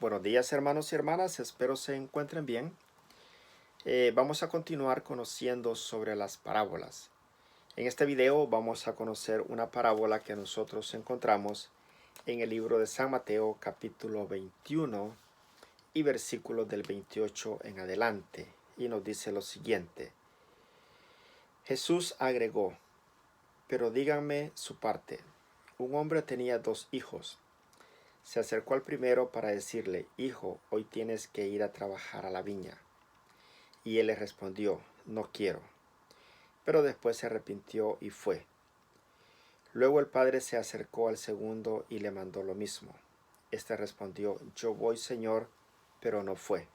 Buenos días hermanos y hermanas, espero se encuentren bien. Vamos a continuar conociendo sobre las parábolas. En este video vamos a conocer una parábola que nosotros encontramos en el libro de San Mateo capítulo 21 y versículos del 28 en adelante. Y nos dice lo siguiente. Jesús agregó, pero díganme su parte. Un hombre tenía 2 hijos. Se acercó al primero para decirle, Hijo, hoy tienes que ir a trabajar a la viña. Y él le respondió, no quiero. Pero después se arrepintió y fue. Luego el padre se acercó al segundo y le mandó lo mismo. Este respondió, yo voy, Señor, pero no fue.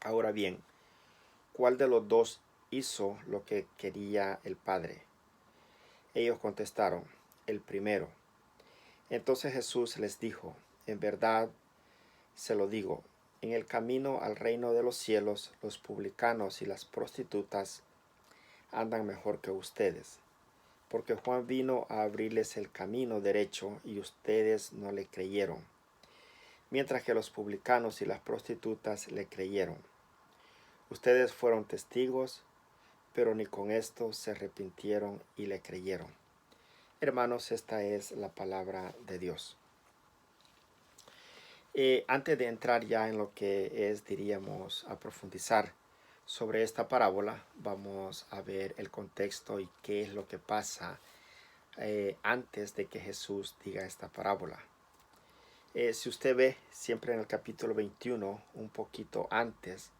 Ahora bien, ¿cuál de los 2 hizo lo que quería el padre? Ellos contestaron, el primero. Entonces Jesús les dijo, en verdad se lo digo, en el camino al reino de los cielos, los publicanos y las prostitutas andan mejor que ustedes, porque Juan vino a abrirles el camino derecho y ustedes no le creyeron, mientras que los publicanos y las prostitutas le creyeron. Ustedes fueron testigos, pero ni con esto se arrepintieron y le creyeron. Hermanos, esta es la palabra de Dios. Antes de entrar ya en lo que es, diríamos, a profundizar sobre esta parábola, vamos a ver el contexto y qué es lo que pasa antes de que Jesús diga esta parábola. Si usted ve siempre en el capítulo 21, un poquito antes,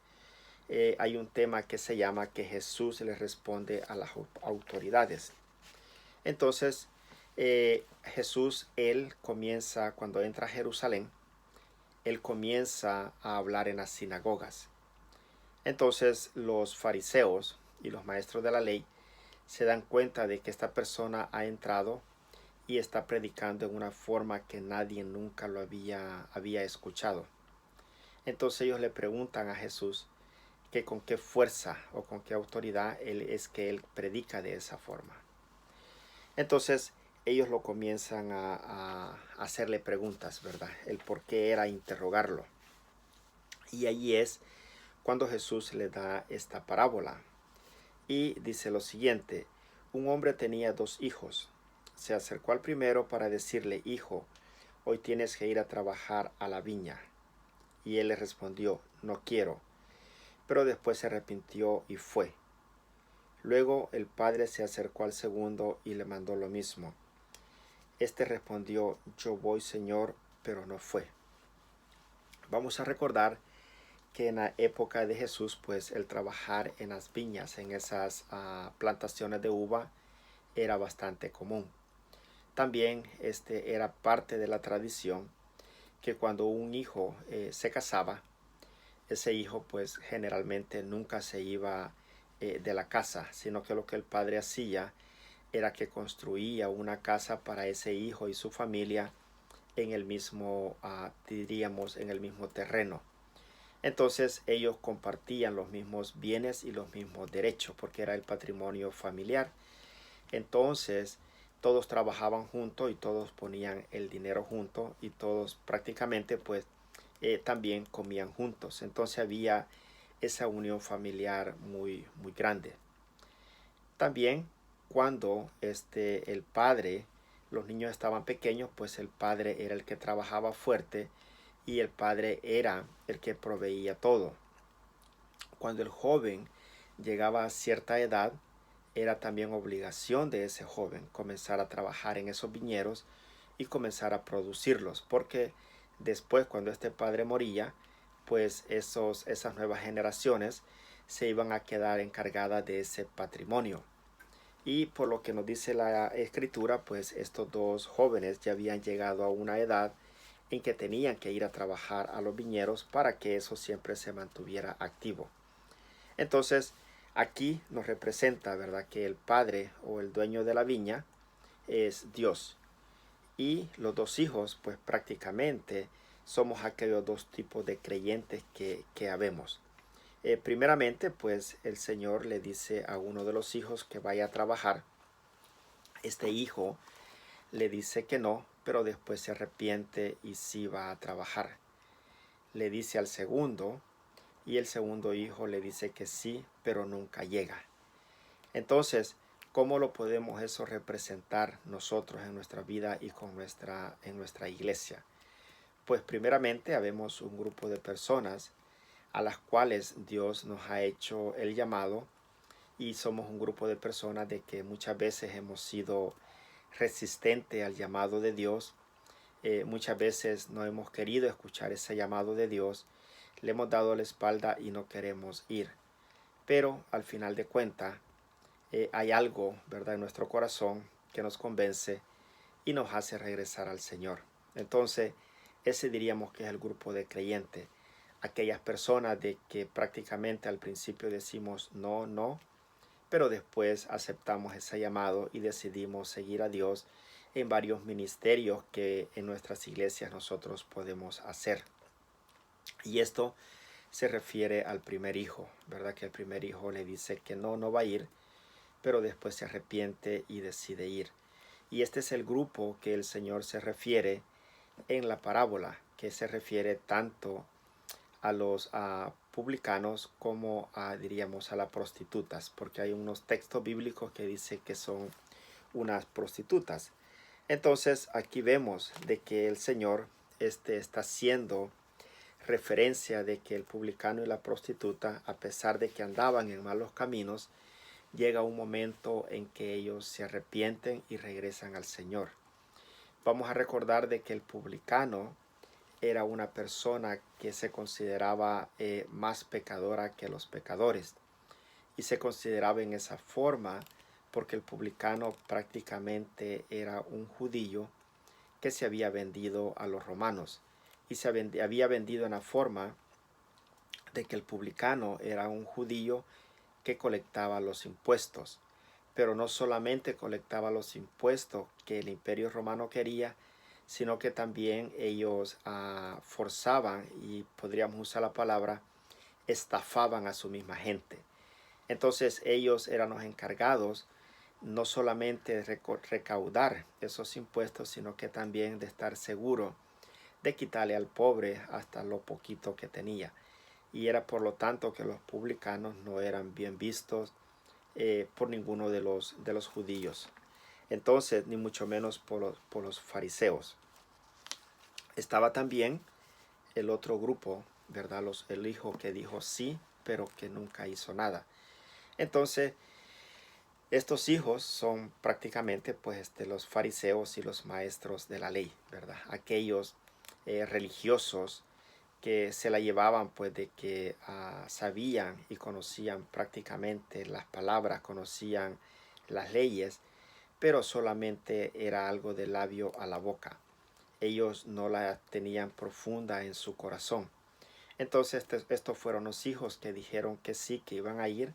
hay un tema que se llama que Jesús le responde a las autoridades. Entonces, Jesús, él comienza, cuando entra a Jerusalén, él comienza a hablar en las sinagogas. Entonces los fariseos y los maestros de la ley se dan cuenta de que esta persona ha entrado y está predicando en una forma que nadie nunca lo había escuchado. Entonces ellos le preguntan a Jesús que con qué fuerza o con qué autoridad él predica de esa forma. Entonces ellos lo comienzan a hacerle preguntas, ¿verdad? El por qué era interrogarlo. Y allí es cuando Jesús le da esta parábola. Y dice lo siguiente, un hombre tenía 2 hijos. Se acercó al primero para decirle, Hijo, hoy tienes que ir a trabajar a la viña. Y él le respondió, no quiero. Pero después se arrepintió y fue. Luego el padre se acercó al segundo y le mandó lo mismo. Este respondió, yo voy, Señor, pero no fue. Vamos a recordar que en la época de Jesús, pues el trabajar en las viñas, en esas plantaciones de uva, era bastante común. También era parte de la tradición que cuando un hijo se casaba, ese hijo pues generalmente nunca se iba de la casa, sino que lo que el padre hacía era que construía una casa para ese hijo y su familia en el mismo, diríamos, en el mismo terreno. Entonces ellos compartían los mismos bienes y los mismos derechos porque era el patrimonio familiar. Entonces todos trabajaban juntos y todos ponían el dinero juntos y todos prácticamente pues también comían juntos. Entonces había esa unión familiar muy grande. También cuando el padre, los niños estaban pequeños, pues el padre era el que trabajaba fuerte y el padre era el que proveía todo. Cuando el joven llegaba a cierta edad, era también obligación de ese joven comenzar a trabajar en esos viñedos y comenzar a producirlos, porque después cuando este padre moría, pues esas nuevas generaciones se iban a quedar encargadas de ese patrimonio. Y por lo que nos dice la escritura, pues estos 2 jóvenes ya habían llegado a una edad en que tenían que ir a trabajar a los viñedos para que eso siempre se mantuviera activo. Entonces, aquí nos representa, ¿verdad?, que el padre o el dueño de la viña es Dios. Y los 2 hijos, pues prácticamente somos aquellos 2 tipos de creyentes que habemos. Primeramente, pues el Señor le dice a uno de los hijos que vaya a trabajar. Este hijo le dice que no, pero después se arrepiente y sí va a trabajar. le dice al segundo, y el segundo hijo le dice que sí, pero nunca llega. Entonces, ¿cómo lo podemos eso representar nosotros en nuestra vida y en nuestra iglesia? Pues primeramente habemos un grupo de personas a las cuales Dios nos ha hecho el llamado, y somos un grupo de personas de que muchas veces hemos sido resistentes al llamado de Dios. Muchas veces no hemos querido escuchar ese llamado de Dios, le hemos dado la espalda y no queremos ir. Pero al final de cuentas, hay algo, ¿verdad?, en nuestro corazón que nos convence y nos hace regresar al Señor. Entonces, ese diríamos que es el grupo de creyentes. Aquellas personas de que prácticamente al principio decimos no, no, pero después aceptamos ese llamado y decidimos seguir a Dios en varios ministerios que en nuestras iglesias nosotros podemos hacer. Y esto se refiere al primer hijo, ¿verdad? Que el primer hijo le dice que no, no va a ir, pero después se arrepiente y decide ir. Y este es el grupo que el Señor se refiere en la parábola, que se refiere tanto a los publicanos como diríamos a las prostitutas, porque hay unos textos bíblicos que dicen que son unas prostitutas. Entonces aquí vemos de que el Señor está haciendo referencia de que el publicano y la prostituta, a pesar de que andaban en malos caminos, llega un momento en que ellos se arrepienten y regresan al Señor. Vamos a recordar de que el publicano era una persona que se consideraba más pecadora que los pecadores, y se consideraba en esa forma porque el publicano prácticamente era un judío que se había vendido a los romanos, y se había vendido en la forma de que el publicano era un judío que colectaba los impuestos, pero no solamente colectaba los impuestos que el Imperio Romano quería, sino que también ellos forzaban, y podríamos usar la palabra, estafaban a su misma gente. Entonces ellos eran los encargados no solamente de recaudar esos impuestos, sino que también de estar seguro de quitarle al pobre hasta lo poquito que tenía. Y era por lo tanto que los publicanos no eran bien vistos por ninguno de los judíos. Entonces, ni mucho menos por los fariseos. Estaba también el otro grupo, ¿verdad? El hijo que dijo sí, pero que nunca hizo nada. Entonces, estos hijos son prácticamente pues los fariseos y los maestros de la ley, ¿verdad? Aquellos religiosos que se la llevaban pues de que sabían y conocían prácticamente las palabras, conocían las leyes, pero solamente era algo de labio a la boca. Ellos no la tenían profunda en su corazón. Entonces estos fueron los hijos que dijeron que sí, que iban a ir,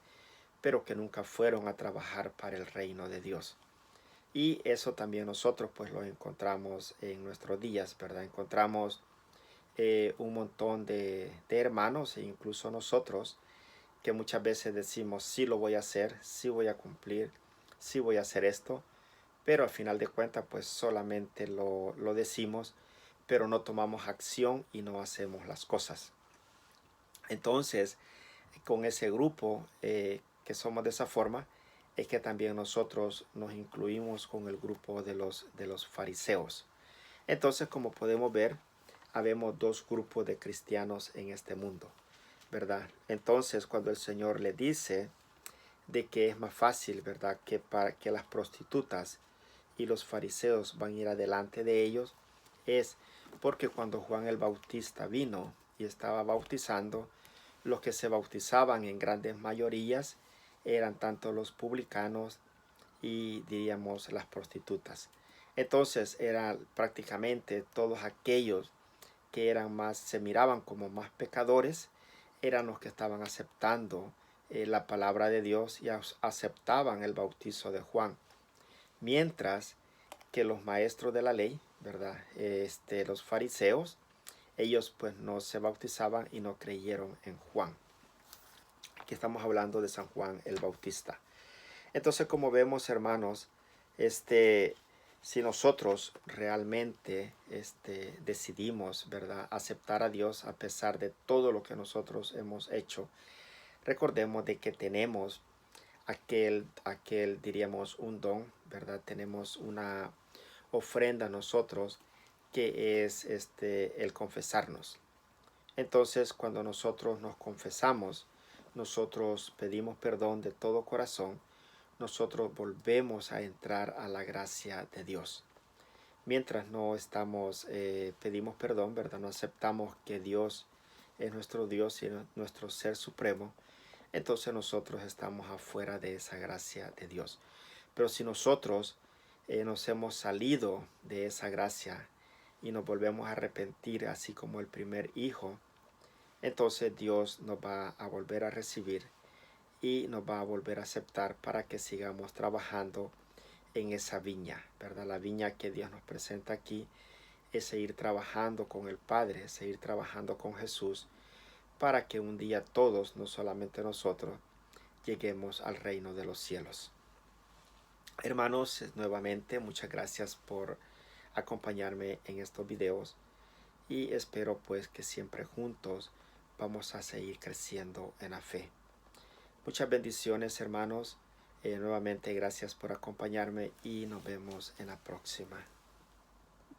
pero que nunca fueron a trabajar para el reino de Dios. Y eso también nosotros pues lo encontramos en nuestros días, ¿verdad? Encontramos un montón de hermanos, e incluso nosotros, que muchas veces decimos sí lo voy a hacer, sí voy a cumplir, sí voy a hacer esto, pero al final de cuentas pues solamente lo decimos, pero no tomamos acción y no hacemos las cosas. Entonces, con ese grupo que somos de esa forma, es que también nosotros nos incluimos con el grupo de los fariseos. Entonces, como podemos ver, habemos dos grupos de cristianos en este mundo, ¿verdad? Entonces, cuando el Señor le dice de que es más fácil, ¿verdad?, que para que las prostitutas y los fariseos van a ir adelante de ellos, es porque cuando Juan el Bautista vino y estaba bautizando, los que se bautizaban en grandes mayorías eran tanto los publicanos y diríamos las prostitutas. Entonces eran prácticamente todos aquellos que eran más, se miraban como más pecadores, eran los que estaban aceptando la palabra de Dios y aceptaban el bautizo de Juan. Mientras que los maestros de la ley, ¿verdad? Los fariseos, ellos pues no se bautizaban y no creyeron en Juan. Aquí estamos hablando de San Juan el Bautista. Entonces, como vemos, hermanos, Si nosotros realmente decidimos, ¿verdad?, aceptar a Dios a pesar de todo lo que nosotros hemos hecho, recordemos de que tenemos diríamos, un don, ¿verdad? Tenemos una ofrenda a nosotros que es el confesarnos. Entonces, cuando nosotros nos confesamos, nosotros pedimos perdón de todo corazón, nosotros volvemos a entrar a la gracia de Dios. Mientras no pedimos perdón, ¿verdad? No aceptamos que Dios es nuestro Dios y nuestro ser supremo, entonces nosotros estamos afuera de esa gracia de Dios. Pero si nosotros nos hemos salido de esa gracia y nos volvemos a arrepentir, así como el primer hijo, entonces Dios nos va a volver a recibir y nos va a volver a aceptar para que sigamos trabajando en esa viña, ¿verdad? La viña que Dios nos presenta aquí es seguir trabajando con el Padre, seguir trabajando con Jesús, para que un día todos, no solamente nosotros, lleguemos al reino de los cielos. Hermanos, nuevamente muchas gracias por acompañarme en estos videos y espero pues que siempre juntos vamos a seguir creciendo en la fe. Muchas bendiciones, hermanos. Nuevamente gracias por acompañarme y nos vemos en la próxima.